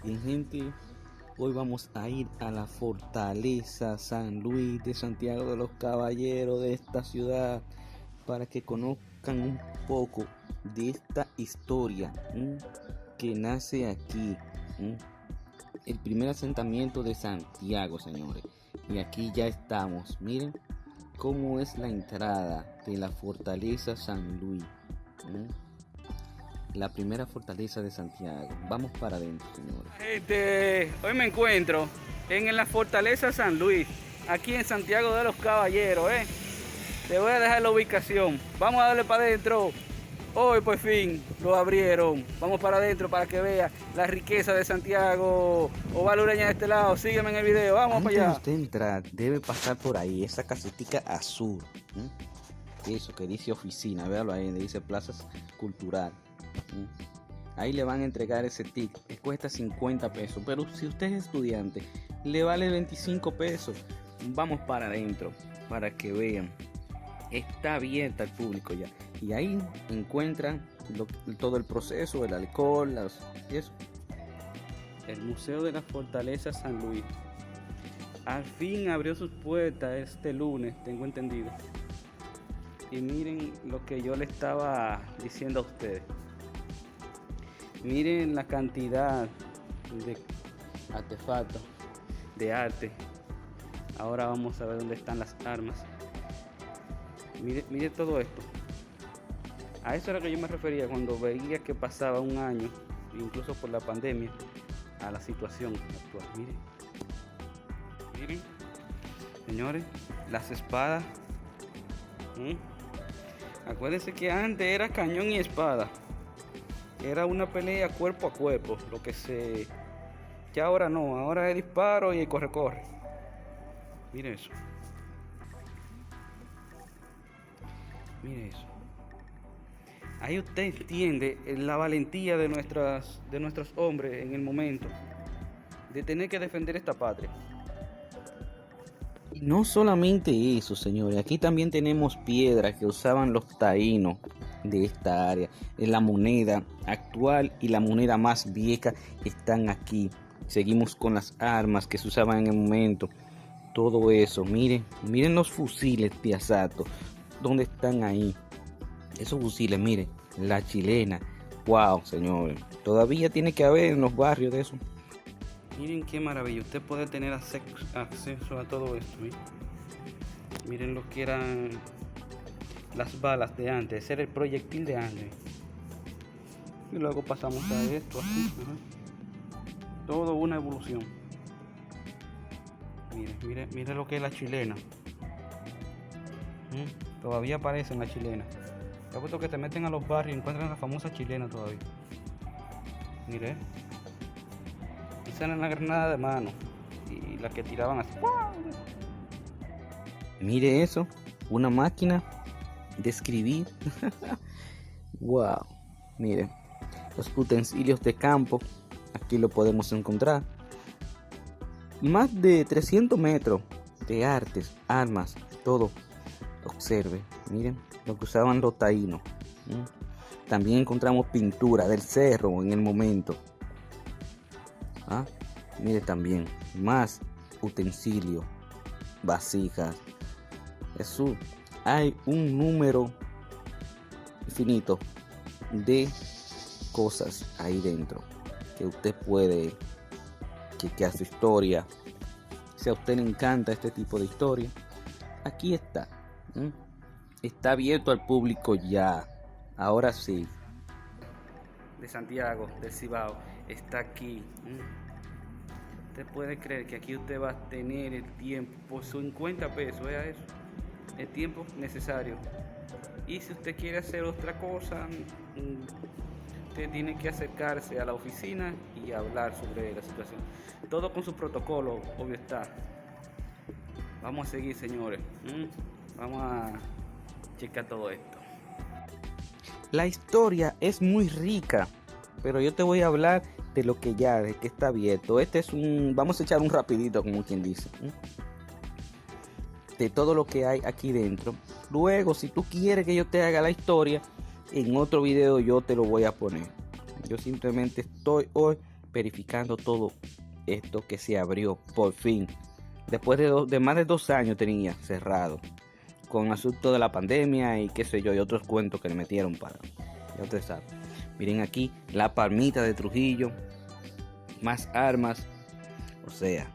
Bien, gente, hoy vamos a ir a la Fortaleza San Luis de Santiago de los Caballeros de esta ciudad para que conozcan un poco de esta historia que nace aquí, el primer asentamiento de Santiago, señores. Y aquí ya estamos, miren cómo es la entrada de la Fortaleza San Luis. La primera fortaleza de Santiago. Vamos para adentro, señores. Hoy me encuentro en la Fortaleza San Luis, aquí en Santiago de los Caballeros, Te voy a dejar la ubicación. Vamos a darle para adentro. Hoy por fin lo abrieron. Vamos para adentro para que vea la riqueza de Santiago. Oval Ureña de este lado. Sígueme en el video. Vamos Antes para allá. de usted entrar, debe pasar por ahí, esa casetica azul. Eso que dice oficina, véalo ahí, dice plazas cultural. Ahí le van a entregar ese ticket que cuesta 50 pesos, pero si usted es estudiante le vale 25 pesos. Vamos para adentro para que vean, está abierta al público ya, y ahí encuentran todo el proceso, el alcohol, eso. El Museo de la Fortaleza San Luis al fin abrió sus puertas este lunes, tengo entendido. Y miren lo que yo le estaba diciendo a ustedes. Miren la cantidad de artefactos de arte. Ahora vamos a ver dónde están las armas. Mire todo esto. A eso era que yo me refería cuando veía que pasaba un año, incluso por la pandemia, a la situación actual. Miren, señores, las espadas. Acuérdense que antes era cañón y espada. Era una pelea cuerpo a cuerpo, ya ahora no, ahora es disparo y corre. Mire eso. Mire eso. Ahí usted entiende la valentía de nuestros hombres en el momento de tener que defender esta patria. Y no solamente eso, señores, aquí también tenemos piedras que usaban los taínos de esta área. La moneda actual y la moneda más vieja están aquí. Seguimos con las armas que se usaban en el momento. Todo eso, miren los fusiles de asalto. ¿Dónde están ahí? Esos fusiles, miren, la chilena. Wow, señores, todavía tiene que haber en los barrios de eso. Miren qué maravilla, usted puede tener acceso a todo esto. Miren lo que eran las balas de antes, ese era el proyectil de antes. Y luego pasamos a esto así. Todo una evolución. Mire lo que es la chilena. Todavía aparece en la chilena. Te apuesto que te meten a los barrios y encuentran la famosa chilena todavía. Mire. Y salen la granada de mano. Y las que tiraban así. Mire eso. Una máquina de escribir. Wow. Miren, los utensilios de campo, aquí lo podemos encontrar. Más de 300 metros de artes, armas, todo. Observe, miren lo que usaban los taínos. También encontramos pintura del cerro en el momento. Mire también más utensilios, vasijas. Jesús, hay un número infinito de cosas ahí dentro que usted puede chequear su historia. Si a usted le encanta este tipo de historia, aquí está. Está abierto al público ya. Ahora sí. De Santiago, del Cibao, está aquí. Usted puede creer que aquí usted va a tener el tiempo por 50 pesos, vea eso. El tiempo necesario. Y si usted quiere hacer otra cosa, usted tiene que acercarse a la oficina y hablar sobre la situación. Todo con su protocolo, obvio está. Vamos a seguir, señores. Vamos a checar todo esto. La historia es muy rica, pero yo te voy a hablar de lo que de que está abierto. Vamos a echar un rapidito, como quien dice. De todo lo que hay aquí dentro. Luego, si tú quieres que yo te haga la historia, en otro video yo te lo voy a poner. Yo simplemente estoy hoy verificando todo esto que se abrió por fin. Después de más de 2 años tenía cerrado. Con asunto de la pandemia y qué sé yo, y otros cuentos que le metieron para. Ya ustedes saben. Miren aquí la palmita de Trujillo. Más armas. O sea,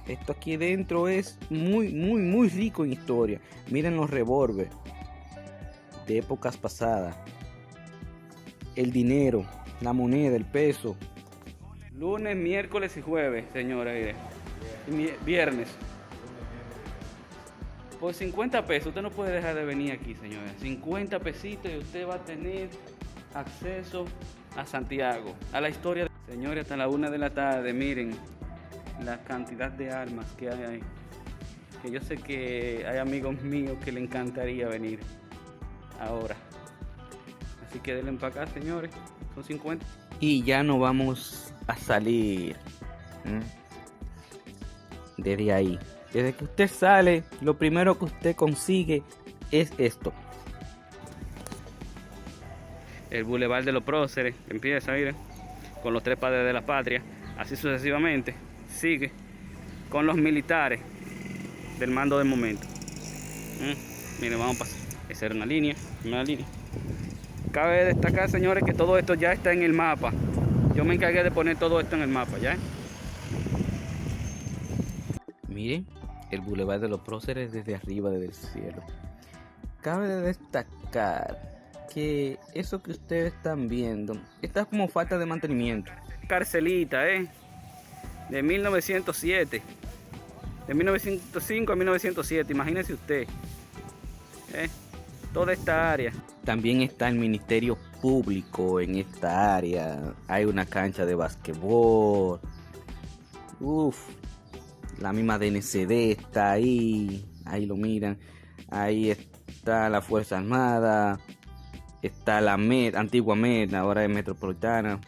esto aquí dentro es muy rico en historia. Miren los revólveres de épocas pasadas. El dinero, la moneda, el peso. Lunes, miércoles y jueves, señores. Viernes. Por 50 pesos usted no puede dejar de venir aquí, señores. 50 pesitos y usted va a tener acceso a Santiago, a la historia. Señores, hasta la 1 de la tarde, miren la cantidad de armas que hay ahí. Que yo sé que hay amigos míos que le encantaría venir ahora. Así que denle para acá, señores. Son 50. Y ya no vamos a salir desde ahí. Desde que usted sale, lo primero que usted consigue es esto. El Boulevard de los Próceres empieza, miren, con los 3 padres de la patria, así sucesivamente. Sigue con los militares del mando del momento. Miren, vamos a pasar. Esa era una línea. Cabe destacar, señores, que todo esto ya está en el mapa. Yo me encargué de poner todo esto en el mapa, ¿ya? Miren, el Boulevard de los Próceres desde arriba, desde el cielo. Cabe destacar que eso que ustedes están viendo está como falta de mantenimiento. Carcelita, de 1907. De 1905 a 1907, imagínese usted. Toda esta área. También está el Ministerio Público en esta área. Hay una cancha de basquetbol. La misma DNCD está ahí. Ahí lo miran. Ahí está la Fuerza Armada. Está la MED, antigua MED, ahora es Metropolitana.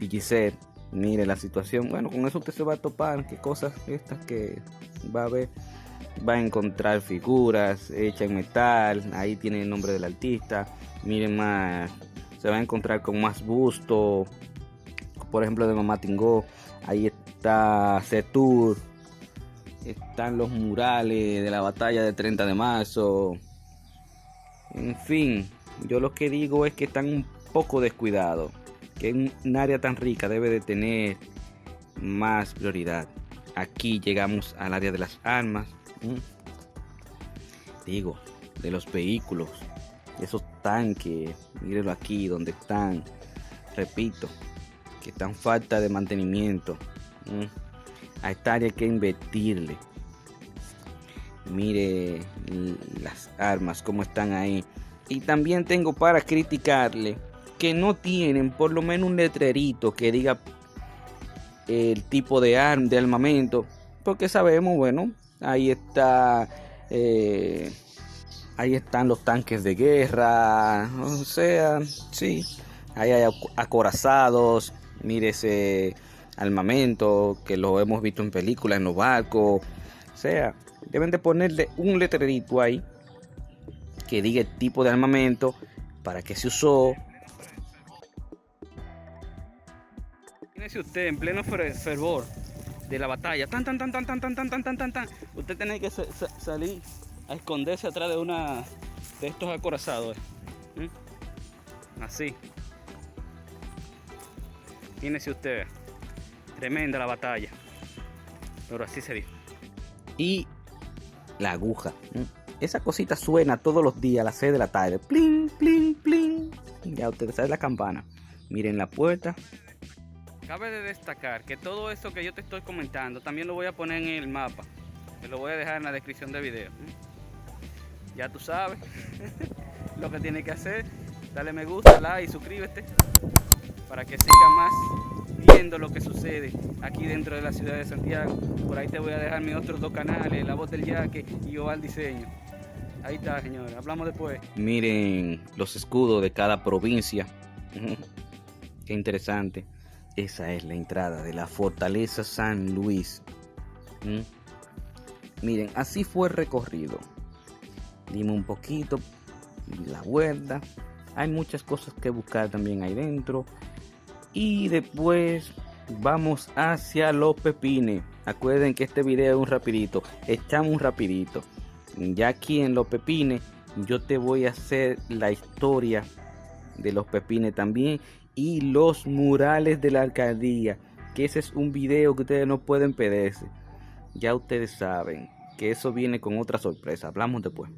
Villicet. Mire la situación. Bueno, con eso usted se va a topar. Qué cosas estas que va a ver. Va a encontrar figuras hechas en metal. Ahí tiene el nombre del artista. Miren más. Se va a encontrar con más busto. Por ejemplo, de Mamá Tingó. Ahí está Setur. Están los murales de la batalla del 30 de marzo. En fin, yo lo que digo es que están un poco descuidados. Que un área tan rica debe de tener más prioridad. Aquí llegamos al área de las armas. Digo, de los vehículos, de esos tanques. Mírenlo aquí donde están. Repito, que están falta de mantenimiento. A esta área hay que invertirle. Mire las armas como están ahí. Y también tengo para criticarle que no tienen por lo menos un letrerito que diga el tipo de armamento, porque sabemos, bueno, ahí está, ahí están los tanques de guerra, o sea, sí, ahí hay acorazados. Mire ese armamento que lo hemos visto en películas, en los barcos. O sea, deben de ponerle un letrerito ahí que diga el tipo de armamento, para qué se usó. Imagínese usted en pleno fervor de la batalla, usted tiene que salir a esconderse atrás de una de estos acorazados. Así. Imagínese usted, tremenda la batalla, pero así se dijo. Y la aguja, esa cosita suena todos los días a las 6 de la tarde. Plin, plin, plin. Ya ustedes saben la campana. Miren la puerta. Cabe de destacar que todo esto que yo te estoy comentando también lo voy a poner en el mapa. Te lo voy a dejar en la descripción del video. Ya tú sabes lo que tienes que hacer. Dale me gusta, like y suscríbete para que siga más viendo lo que sucede aquí dentro de la ciudad de Santiago. Por ahí te voy a dejar mis otros 2 canales, La Voz del Yaque y Oval Diseño. Ahí está, señores, hablamos después. Miren los escudos de cada provincia. Qué interesante. Esa es la entrada de la Fortaleza San Luis. Miren, así fue el recorrido. Dimos un poquito la vuelta. Hay muchas cosas que buscar también ahí dentro. Y después vamos hacia los pepines. Acuerden que este video es un rapidito, echamos un rapidito. Ya aquí en los pepines yo te voy a hacer la historia de los pepines también y los murales de la alcaldía, que ese es un video que ustedes no pueden perderse. Ya ustedes saben que eso viene con otra sorpresa. Hablamos después.